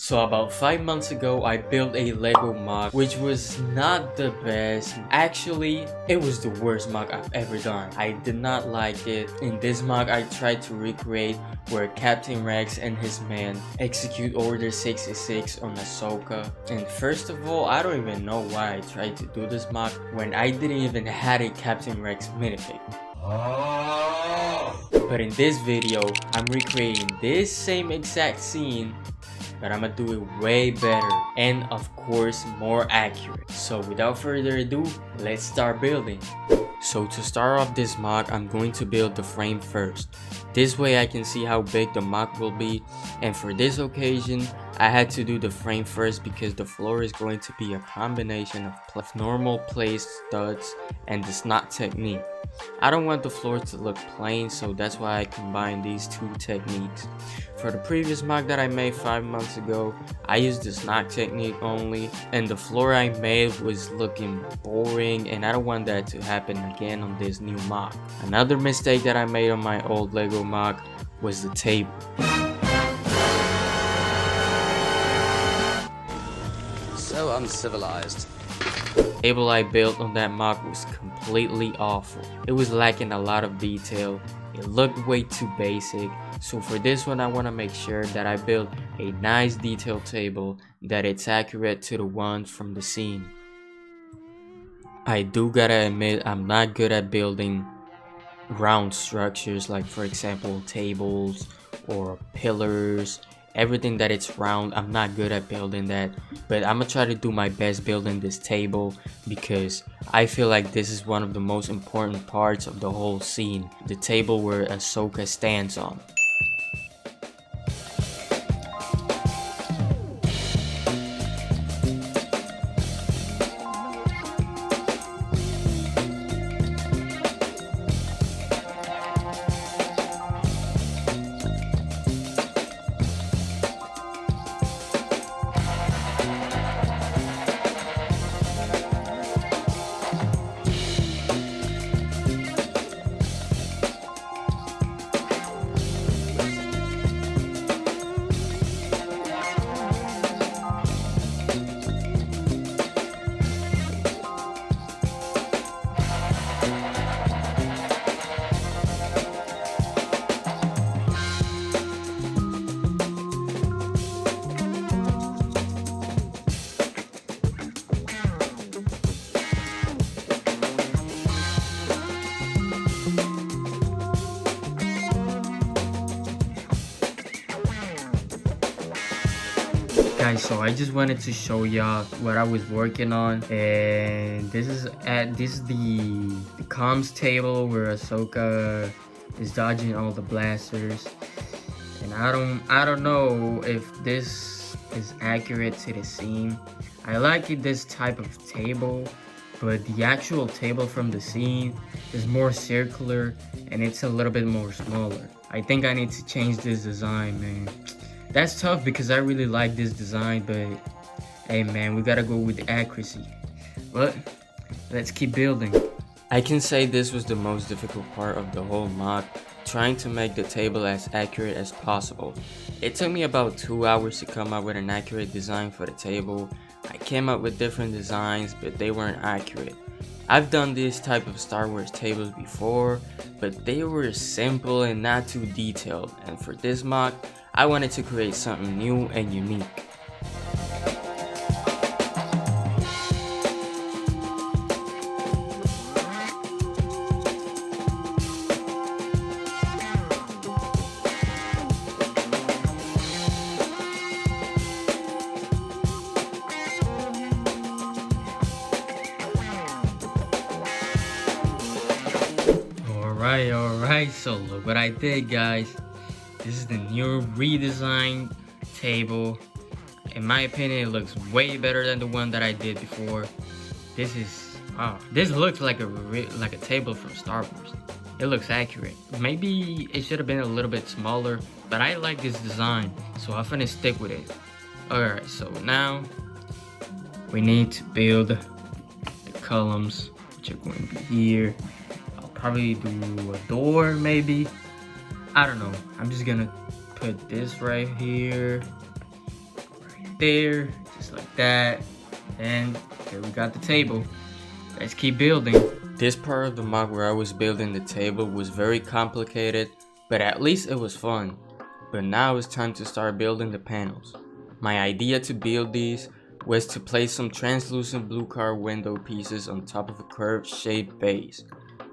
So about 5 months ago, I built a Lego MOC, which was not the best. Actually, it was the worst MOC I've ever done. I did not like it. In this MOC, I tried to recreate where Captain Rex and his men execute Order 66 on Ahsoka. And first of all, I don't even know why I tried to do this MOC when I didn't even have a Captain Rex minifig. But in this video, I'm recreating this same exact scene, but I'm gonna do it way better and of course more accurate. So without further ado, let's start building. So to start off this MOC, I'm going to build the frame first. This way I can see how big the MOC will be, and for this occasion I had to do the frame first because the floor is going to be a combination of normal placed studs and the snot technique. I don't want the floor to look plain, so that's why I combined these two techniques. For the previous MOC that I made 5 months ago, I used the snot technique only, and the floor I made was looking boring, and I don't want that to happen again on this new MOC. Another mistake that I made on my old Lego MOC was the table. So uncivilized. The table I built on that MOC was completely awful. It was lacking a lot of detail. It looked way too basic. So for this one, I want to make sure that I build a nice detailed table that it's accurate to the ones from the scene. I do gotta admit, I'm not good at building round structures, like for example tables or pillars. Everything that it's round, I'm not good at building that, but I'm gonna try to do my best building this table because I feel like this is one of the most important parts of the whole scene, the table where Ahsoka stands on. Guys, so I just wanted to show y'all what I was working on, and this is the comms table where Ahsoka is dodging all the blasters, and I don't know if this is accurate to the scene. I like this type of table, but the actual table from the scene is more circular and it's a little bit more smaller. I think I need to change this design, man. That's tough because I really like this design, but hey man, we gotta go with the accuracy. But let's keep building. I can say this was the most difficult part of the whole MOC, trying to make the table as accurate as possible. It took me about 2 hours to come up with an accurate design for the table. I came up with different designs, but they weren't accurate. I've done this type of Star Wars tables before, but they were simple and not too detailed, and for this MOC, I wanted to create something new and unique. Alright, so look what I did, guys. This is the new redesigned table. In my opinion, it looks way better than the one that I did before. This is this looks like a table from Star Wars. It looks accurate. Maybe it should have been a little bit smaller, but I like this design, so I'm gonna stick with it. Alright, so now we need to build the columns, which are going to be here. I'll probably do a door, maybe. I don't know. I'm just gonna put this right here, right there, just like that. And here we got the table. Let's keep building. This part of the MOC where I was building the table was very complicated, but at least it was fun. But now it's time to start building the panels. My idea to build these was to place some translucent blue car window pieces on top of a curved shaped base.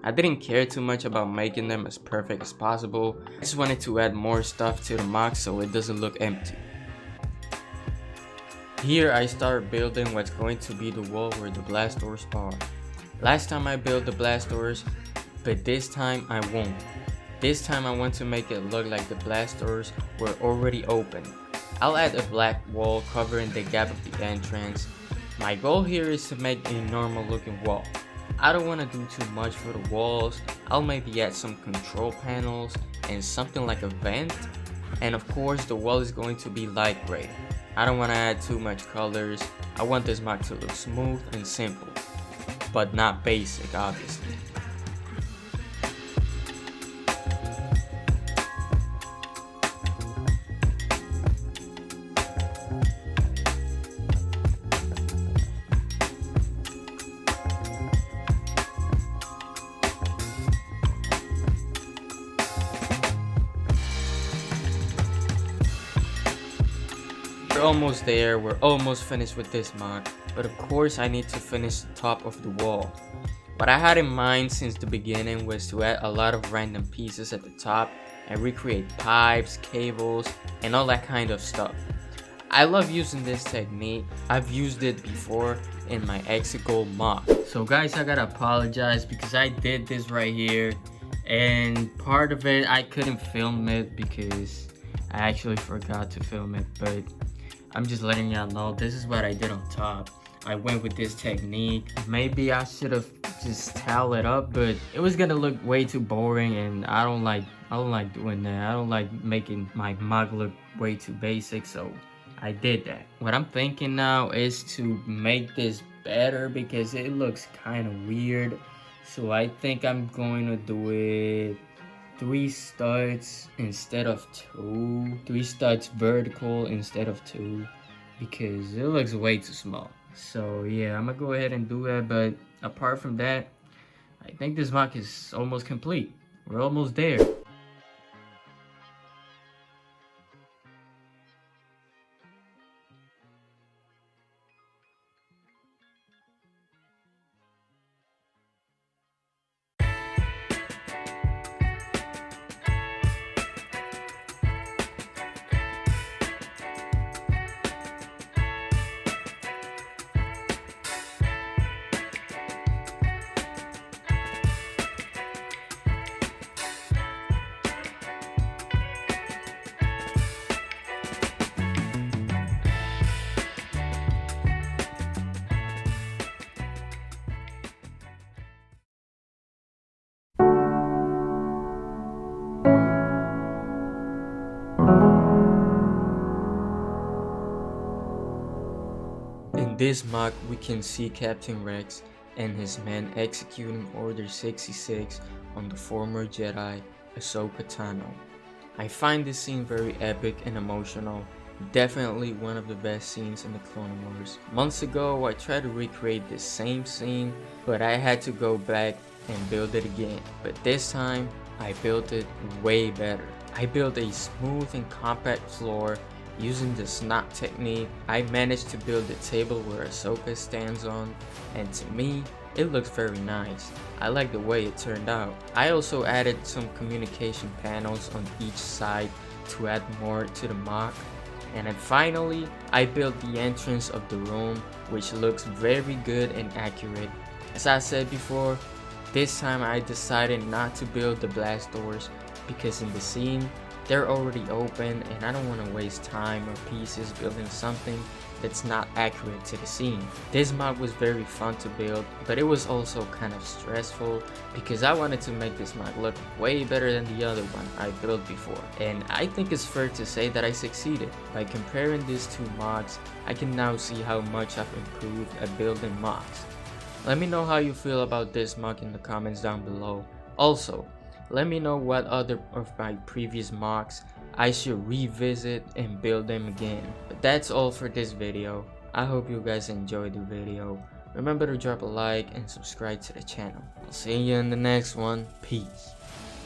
I didn't care too much about making them as perfect as possible. I just wanted to add more stuff to the MOC so it doesn't look empty. Here I start building what's going to be the wall where the blast doors are. Last time I built the blast doors, but this time I won't. This time I want to make it look like the blast doors were already open. I'll add a black wall covering the gap of the entrance. My goal here is to make a normal looking wall. I don't want to do too much for the walls. I'll maybe add some control panels and something like a vent. And of course the wall is going to be light gray. I don't want to add too much colors. I want this MOC to look smooth and simple, but not basic, obviously. We're almost there, we're almost finished with this MOC, but of course I need to finish the top of the wall. What I had in mind since the beginning was to add a lot of random pieces at the top and recreate pipes, cables, and all that kind of stuff. I love using this technique. I've used it before in my exit goal MOC. So guys, I gotta apologize because I did this right here, and part of it I couldn't film it because I actually forgot to film it, but I'm just letting y'all know this is what I did on top. I went with this technique. Maybe I should have just towel it up, but it was gonna look way too boring, and I don't like doing that. I don't like making my MOC look way too basic, so I did that. What I'm thinking now is to make this better because it looks kind of weird. So I think I'm going to do it 3 studs instead of 2. 3 studs vertical instead of 2 because it looks way too small. So yeah, I'm gonna go ahead and do that, but apart from that, I think this MOC is almost complete. We're almost there. In this MOC, we can see Captain Rex and his men executing Order 66 on the former Jedi Ahsoka Tano. I find this scene very epic and emotional, definitely one of the best scenes in the Clone Wars. Months ago, I tried to recreate this same scene, but I had to go back and build it again. But this time, I built it way better. I built a smooth and compact floor using the snap technique. I managed to build the table where Ahsoka stands on, and to me, it looks very nice. I like the way it turned out. I also added some communication panels on each side to add more to the MOC. And then finally, I built the entrance of the room, which looks very good and accurate. As I said before, this time I decided not to build the blast doors because in the scene, they're already open and I don't want to waste time or pieces building something that's not accurate to the scene. This MOC was very fun to build, but it was also kind of stressful because I wanted to make this MOC look way better than the other one I built before. And I think it's fair to say that I succeeded. By comparing these two MOCs, I can now see how much I've improved at building MOCs. Let me know how you feel about this MOC in the comments down below. Also, let me know what other of my previous MOCs I should revisit and build them again. But that's all for this video. I hope you guys enjoyed the video. Remember to drop a like and subscribe to the channel. I'll see you in the next one. Peace.